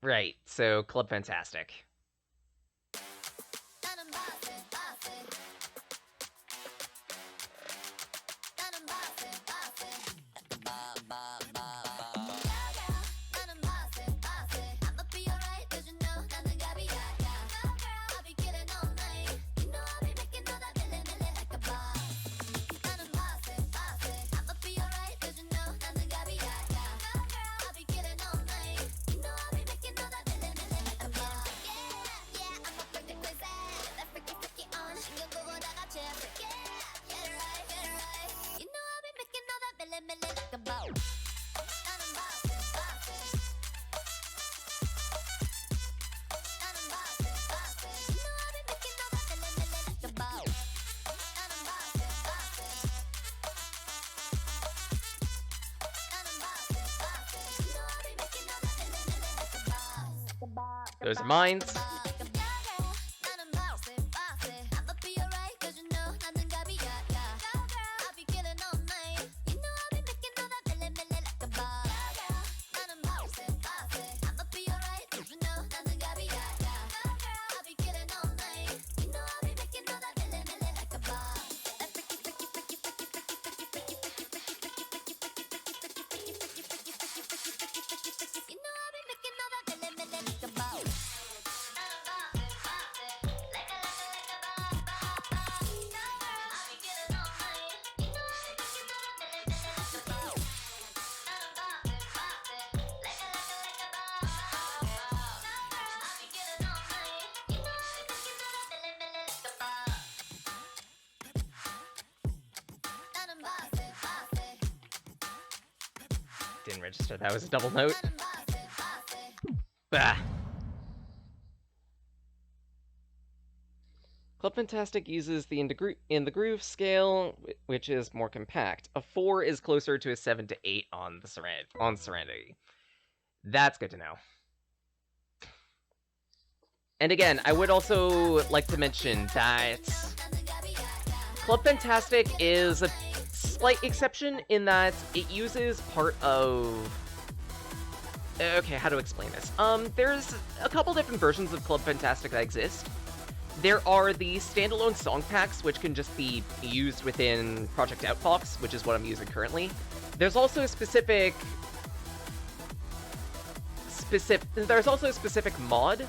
Right, so Club Fantastic. Those are mines. Didn't register that was a double note. Bah. Club Fantastic uses the in the groove scale, which is more compact. A 4 is closer to a 7 to 8 on the Serenity. That's good to know. And again, I would also like to mention that Club Fantastic is a slight exception in that it uses part of... Okay, how to explain this? There's a couple different versions of Club Fantastic that exist. There are the standalone song packs, which can just be used within Project Outfox, which is what I'm using currently. There's also a specific mod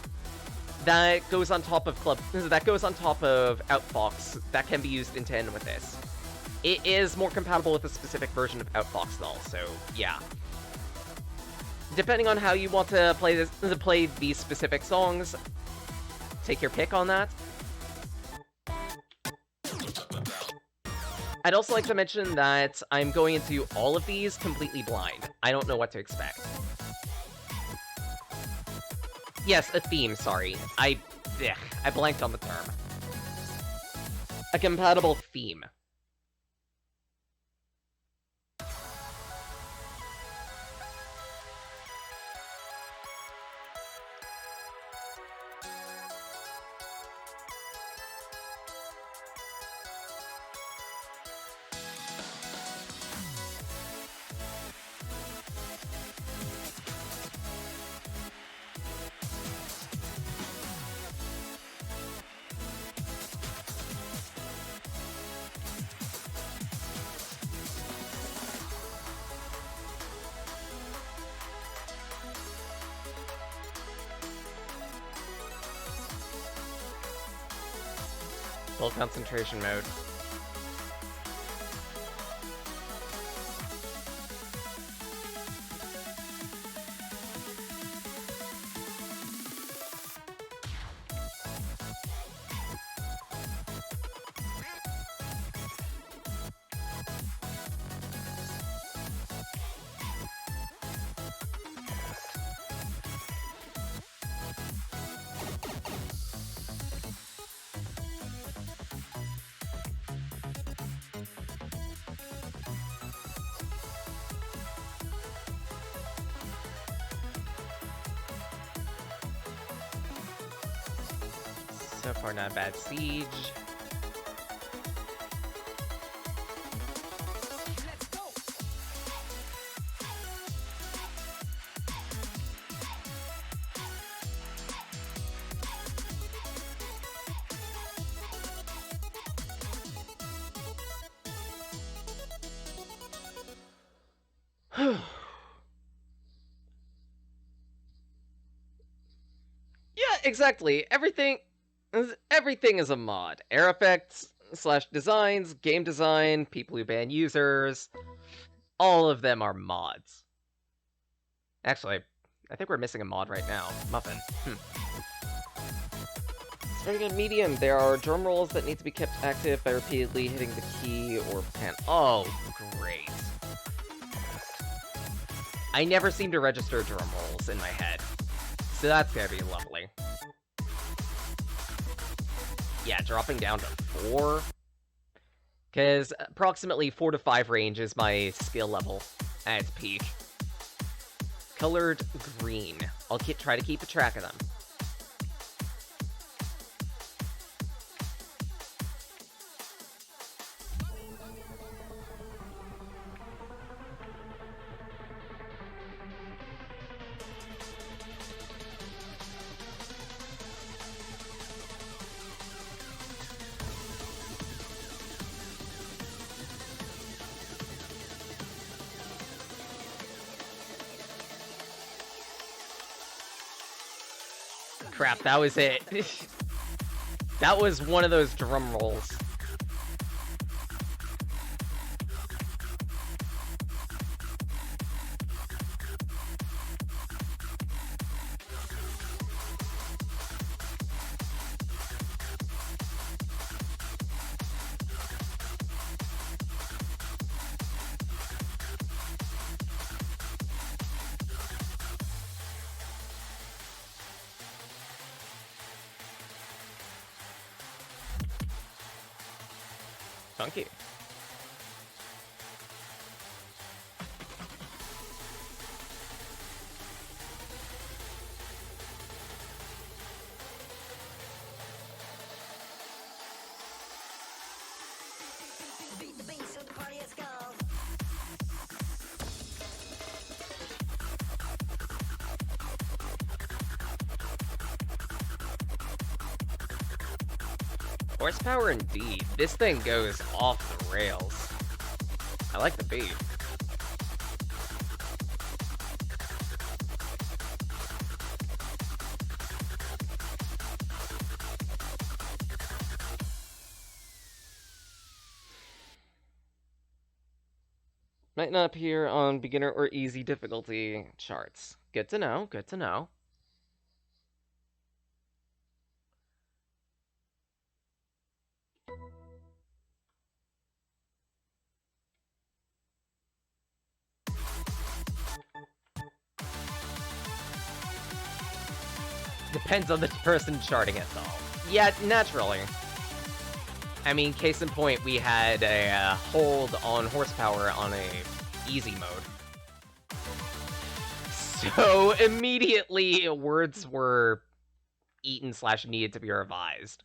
that goes on top of Outfox that can be used in tandem with this. It is more compatible with a specific version of Outfox though, so yeah. Depending on how you want to play these specific songs, take your pick on that. I'd also like to mention that I'm going into all of these completely blind. I don't know what to expect. Yes, a theme, sorry. I blanked on the term. A compatible theme. Full concentration mode. So far, not a bad siege. Yeah, exactly. Everything is a mod. Air effects slash designs, game design, people who ban users, all of them are mods. Actually, I think we're missing a mod right now. Muffin. Starting at medium, there are drum rolls that need to be kept active by repeatedly hitting the key or pan. Oh, great. I never seem to register drum rolls in my head, so that's gonna be lovely. Yeah, dropping down to 4. Because approximately 4 to 5 range is my skill level at its peak. Colored green. I'll try to keep a track of them. Crap, that was it. That was one of those drum rolls. Funky. Horsepower indeed. This thing goes off the rails. I like the beat. Might not appear on beginner or easy difficulty charts. Good to know, good to know. Depends on the person charting it, though. Yeah, naturally. I mean, case in point, we had a hold on horsepower on a easy mode. So immediately, words were eaten slash needed to be revised.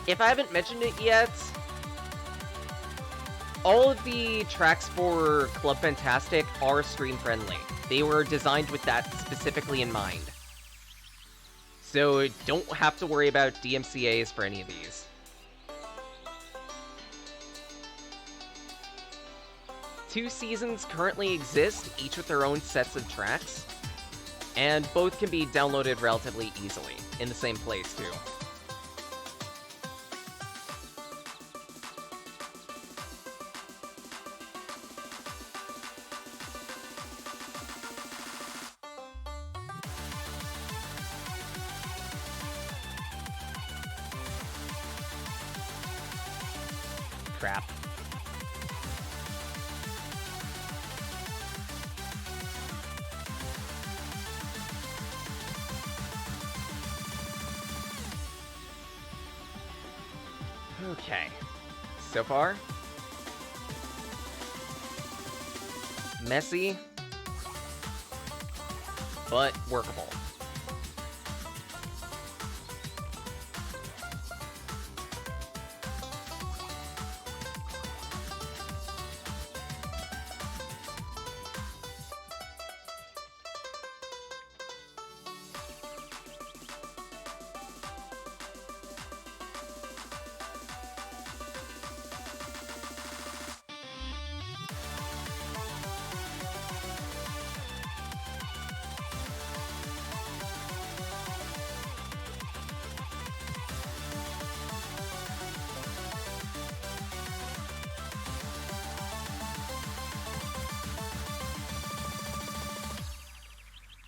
If I haven't mentioned it yet, all of the tracks for Club Fantastic are stream-friendly. They were designed with that specifically in mind. So don't have to worry about DMCAs for any of these. Two seasons currently exist, each with their own sets of tracks, and both can be downloaded relatively easily, in the same place too. Crap. Okay. So far, messy, but workable.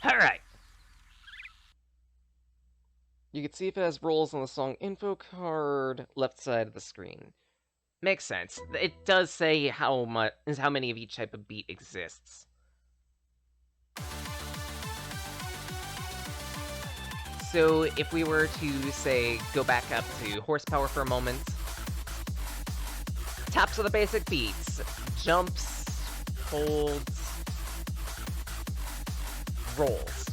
Alright. You can see if it has roles on the song info card, left side of the screen. Makes sense. It does say how many of each type of beat exists. So if we were to, say, go back up to horsepower for a moment, taps are the basic beats. Jumps, holds, rolls.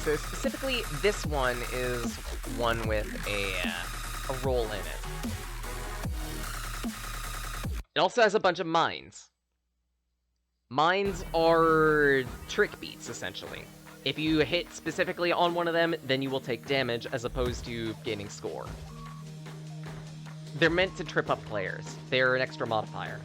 So specifically, this one is one with a roll in it. It also has a bunch of mines. Mines are trick beats, essentially. If you hit specifically on one of them, then you will take damage as opposed to gaining score. They're meant to trip up players. They're an extra modifier.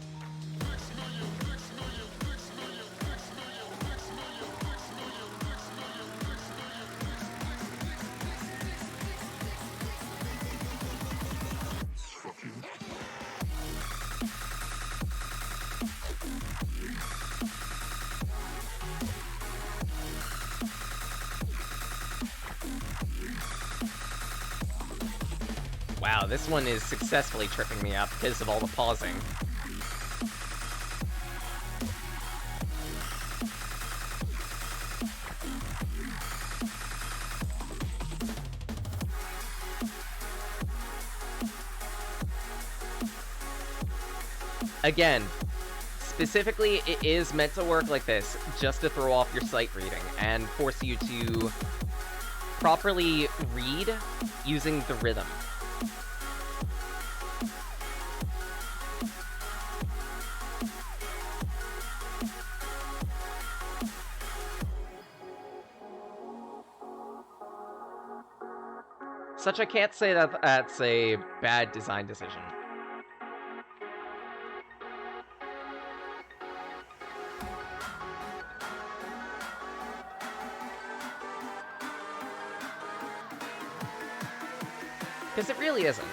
Wow, this one is successfully tripping me up because of all the pausing. Again, specifically, it is meant to work like this, just to throw off your sight reading and force you to properly read using the rhythm. Such I can't say that that's a bad design decision. Because it really isn't.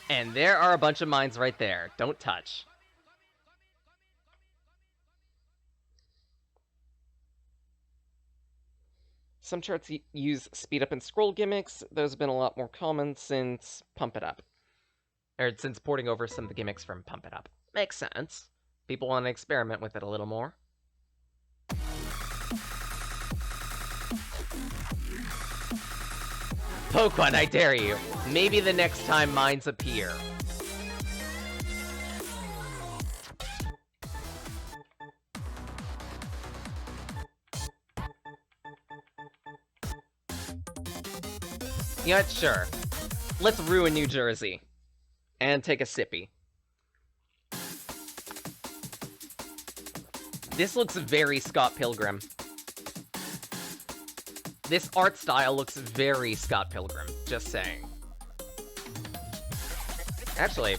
And there are a bunch of mines right there. Don't touch. Some charts use speed up and scroll gimmicks. Those have been a lot more common since Pump It Up. Or since porting over some of the gimmicks from Pump It Up. Makes sense. People want to experiment with it a little more. Poke one, I dare you. Maybe the next time mines appear. You know what? Sure. Let's ruin New Jersey. And take a sippy. This looks very Scott Pilgrim. This art style looks very Scott Pilgrim, just saying. Actually,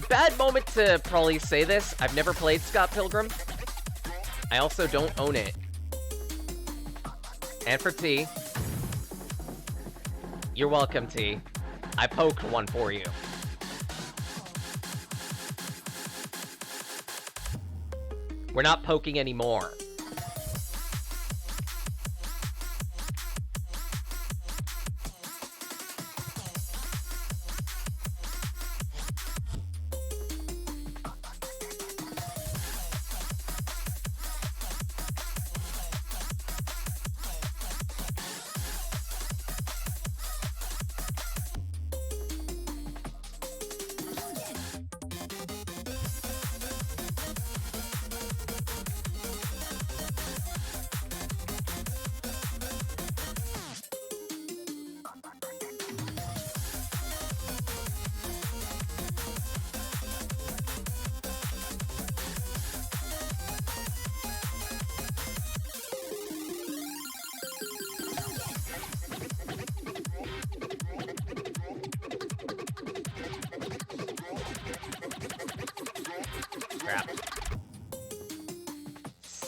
bad moment to probably say this. I've never played Scott Pilgrim. I also don't own it. And for T, you're welcome, T. I poked one for you. We're not poking anymore.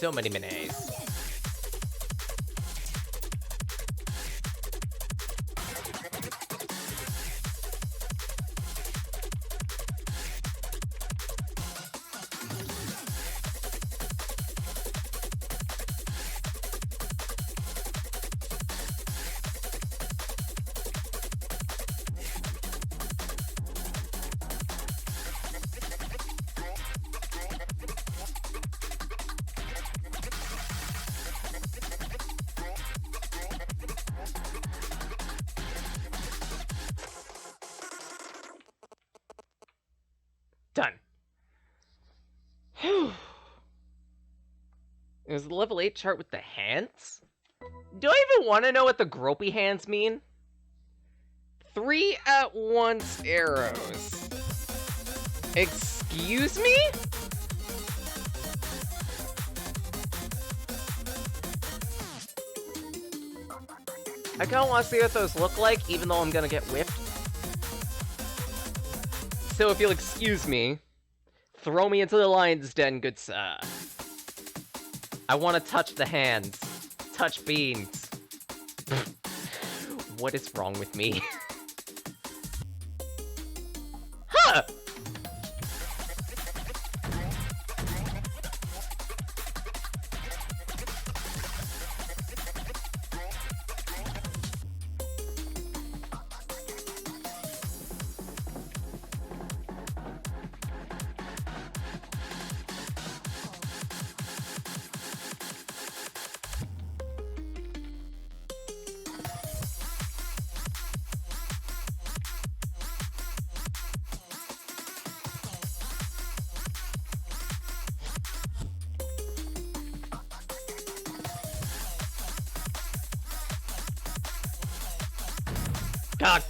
So many minays. Done. It was the level 8 chart with the hands? Do I even want to know what the gropey hands mean? 3 at once arrows. Excuse me? I kinda want to see what those look like, even though I'm gonna get whipped. So if you'll excuse me, throw me into the lion's den, good sir. I want to touch the hands. Touch beans. What is wrong with me? Huh! God.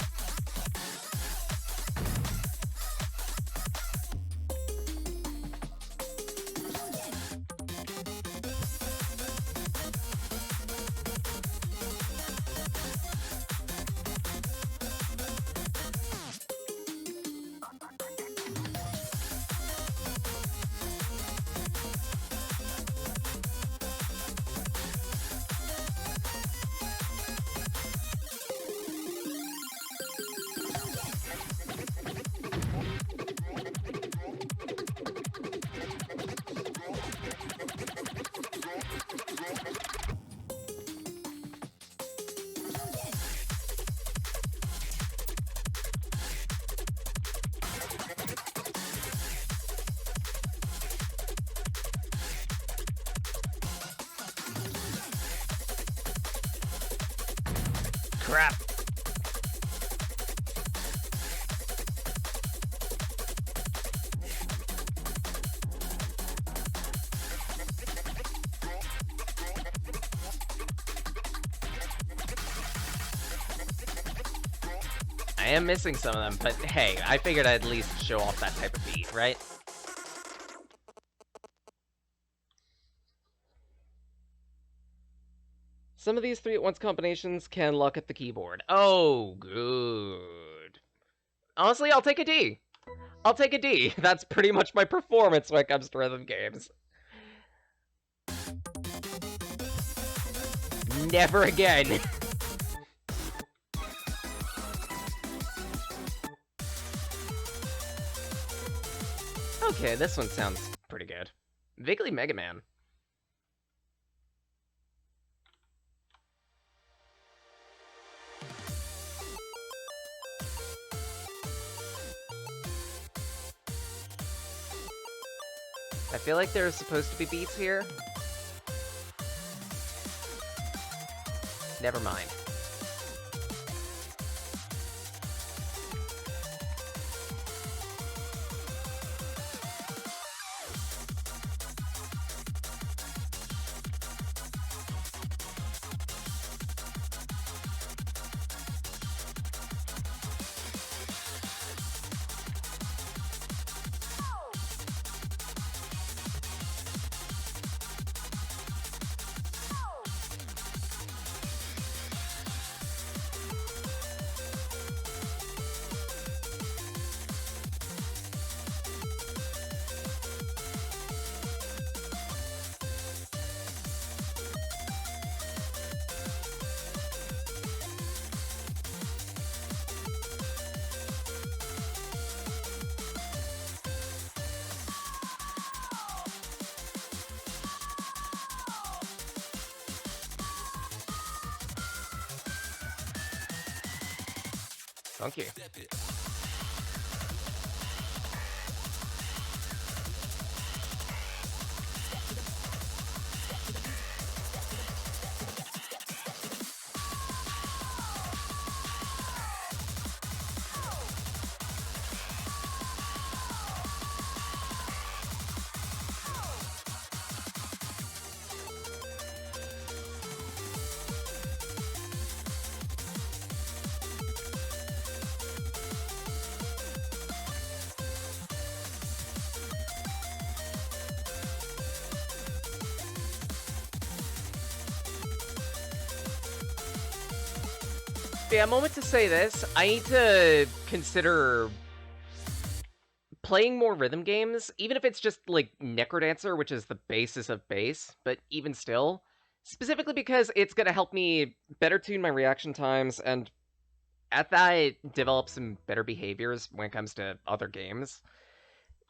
Crap. I am missing some of them, but hey, I figured I'd at least show off that type of beat, right? Some of these 3 at once combinations can lock at the keyboard. Oh, good. Honestly, I'll take a D. I'll take a D. That's pretty much my performance when it comes to rhythm games. Never again. Okay, this one sounds pretty good. Vaguely Mega Man. I feel like there's supposed to be beats here. Never mind. Thank you. Yeah, a moment to say this. I need to consider playing more rhythm games, even if it's just like Necrodancer, which is the basis of bass, but even still, specifically because it's going to help me better tune my reaction times and at that develop some better behaviors when it comes to other games.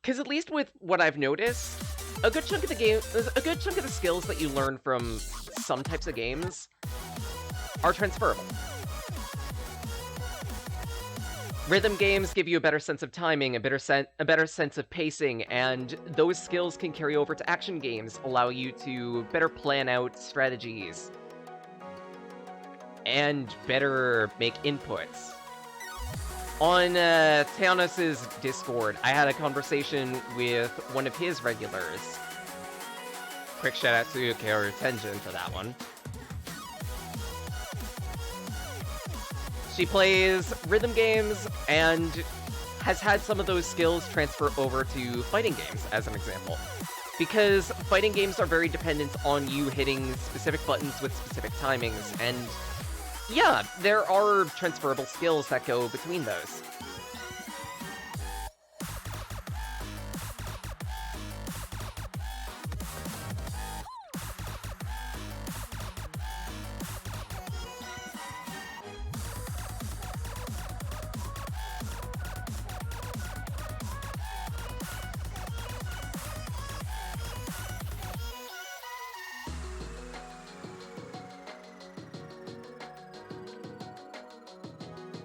Because at least with what I've noticed, a good chunk of the skills that you learn from some types of games are transferable. Rhythm games give you a better sense of timing, a better sense of pacing, and those skills can carry over to action games, allow you to better plan out strategies and better make inputs. On Theonos' Discord, I had a conversation with one of his regulars. Quick shout out to Kaoru Tenjin for that one. She plays rhythm games and has had some of those skills transfer over to fighting games, as an example. Because fighting games are very dependent on you hitting specific buttons with specific timings, and yeah, there are transferable skills that go between those.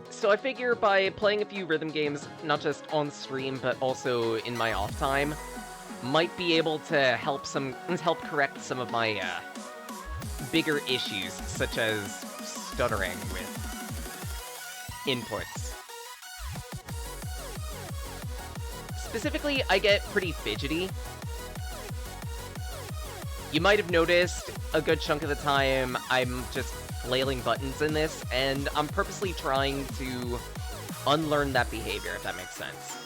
So I figure by playing a few rhythm games, not just on stream, but also in my off time, might be able to help correct some of my bigger issues, such as stuttering with inputs. Specifically, I get pretty fidgety. You might have noticed a good chunk of the time I'm just flailing buttons in this, and I'm purposely trying to unlearn that behavior, if that makes sense.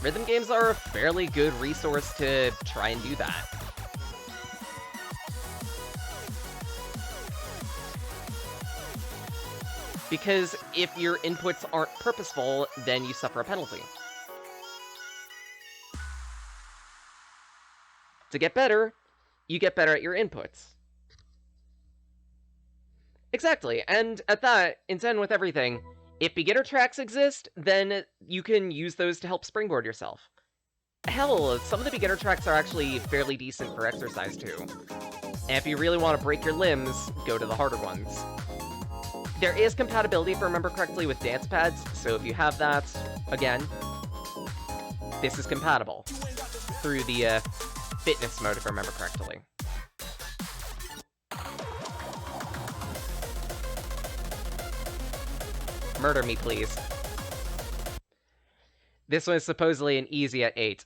Rhythm games are a fairly good resource to try and do that. Because if your inputs aren't purposeful, then you suffer a penalty. To get better, you get better at your inputs. Exactly, and at that, in Zen with everything, if beginner tracks exist, then you can use those to help springboard yourself. Hell, some of the beginner tracks are actually fairly decent for exercise too. And if you really want to break your limbs, go to the harder ones. There is compatibility, if I remember correctly, with dance pads, so if you have that, again, this is compatible through the fitness mode, if I remember correctly. Murder me, please. This one is supposedly an easy at 8.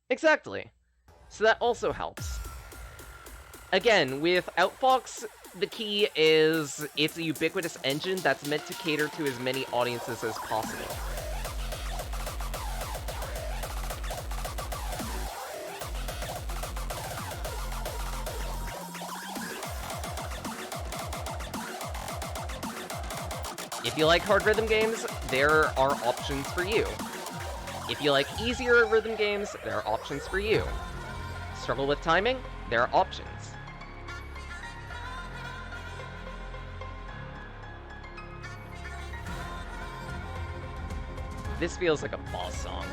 Exactly. So that also helps. Again, with Outfox, the key is it's a ubiquitous engine that's meant to cater to as many audiences as possible. If you like hard rhythm games, there are options for you. If you like easier rhythm games, there are options for you. Struggle with timing? There are options. This feels like a boss song.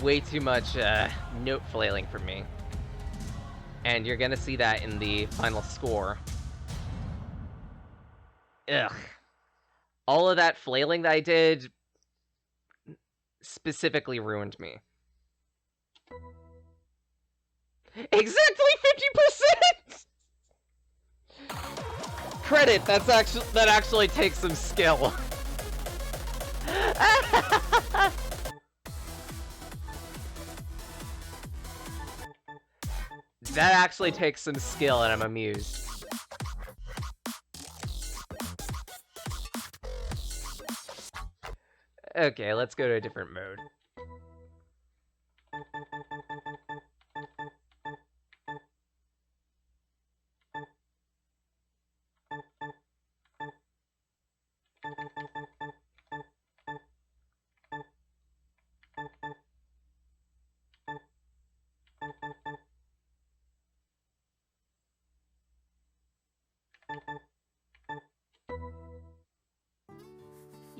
way too much note flailing from me. And you're gonna see that in the final score. Ugh. All of that flailing that I did specifically ruined me. Exactly 50%! Credit, that actually takes some skill. That actually takes some skill, and I'm amused. Okay, let's go to a different mode.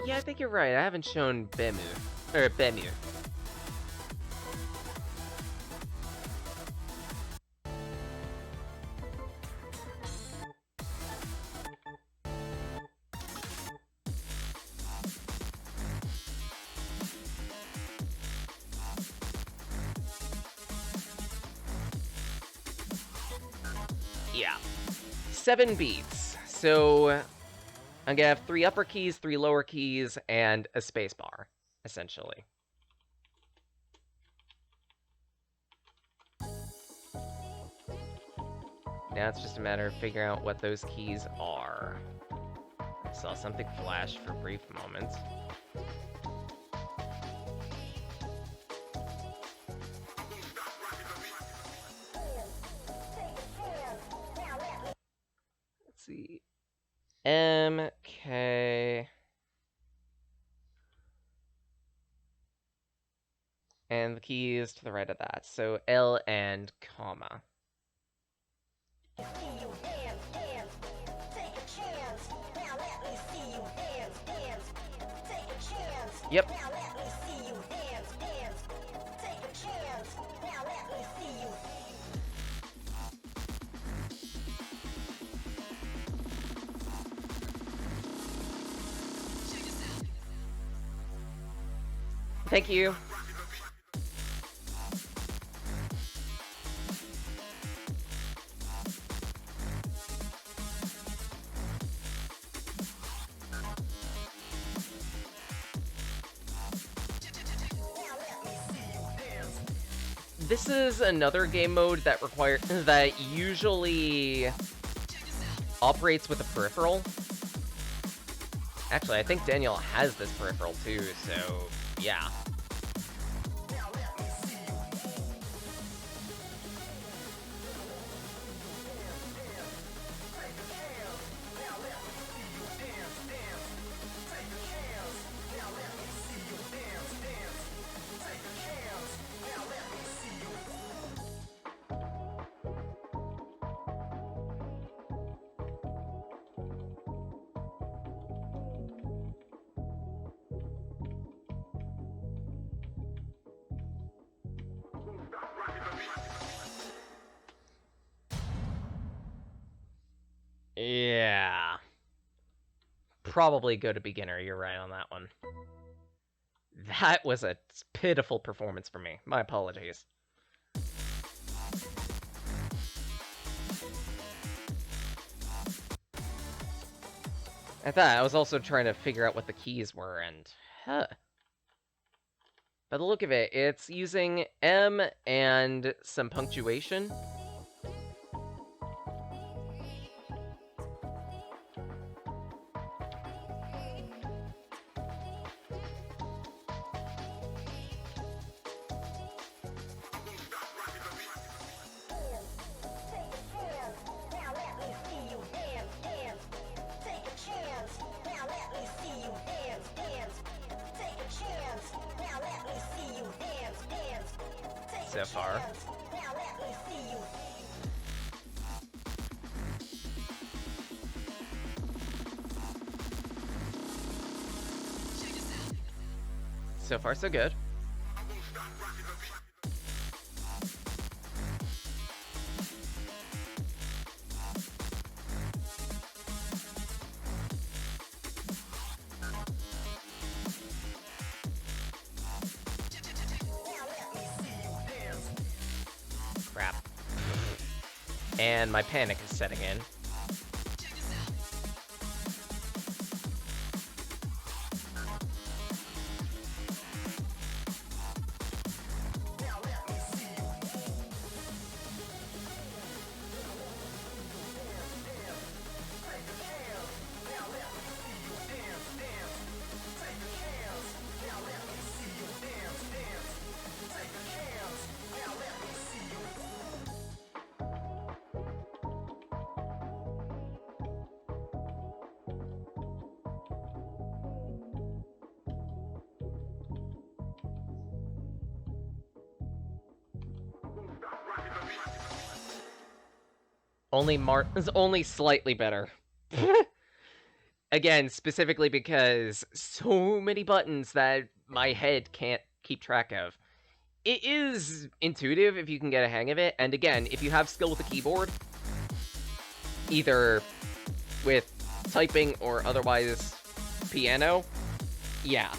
Yeah, I think you're right. I haven't shown Bemu. Or Bemu. Yeah. 7 beats. So I'm gonna have 3 upper keys, 3 lower keys, and a spacebar, essentially. Now it's just a matter of figuring out what those keys are. I saw something flash for a brief moment. Let's see. M, K... And the keys to the right of that. So L and comma. Yep. Thank you. This is another game mode that usually operates with a peripheral. Actually, I think Daniel has this peripheral too, so yeah. Yeah. Probably go to beginner, you're right on that one. That was a pitiful performance for me. My apologies. At that, I was also trying to figure out what the keys were, and... By the look of it, it's using M and some punctuation. So far. So far, so good. And my panic is setting in. Only slightly better. Again, specifically because so many buttons that my head can't keep track of. It is intuitive if you can get a hang of it, and again, if you have skill with the keyboard, either with typing or otherwise piano, yeah,